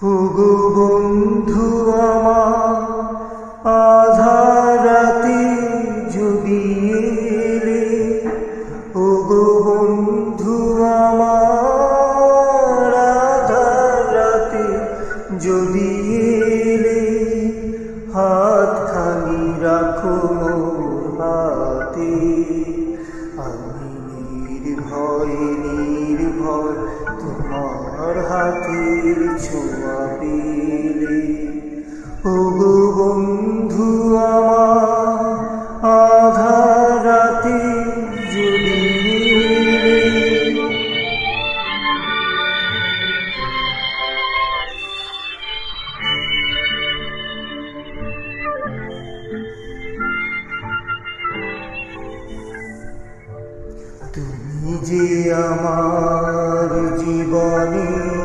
ওগো বন্ধু আমার আধার রাতে যদি এলে, ওগো বন্ধু আমার আধার রাতে যদি এলে, হাতখানি রাখো মোর হাতে। আমি নির্ভয় নির্ভয় তোমার হাতের ছোঁয়া পেলে, ওগো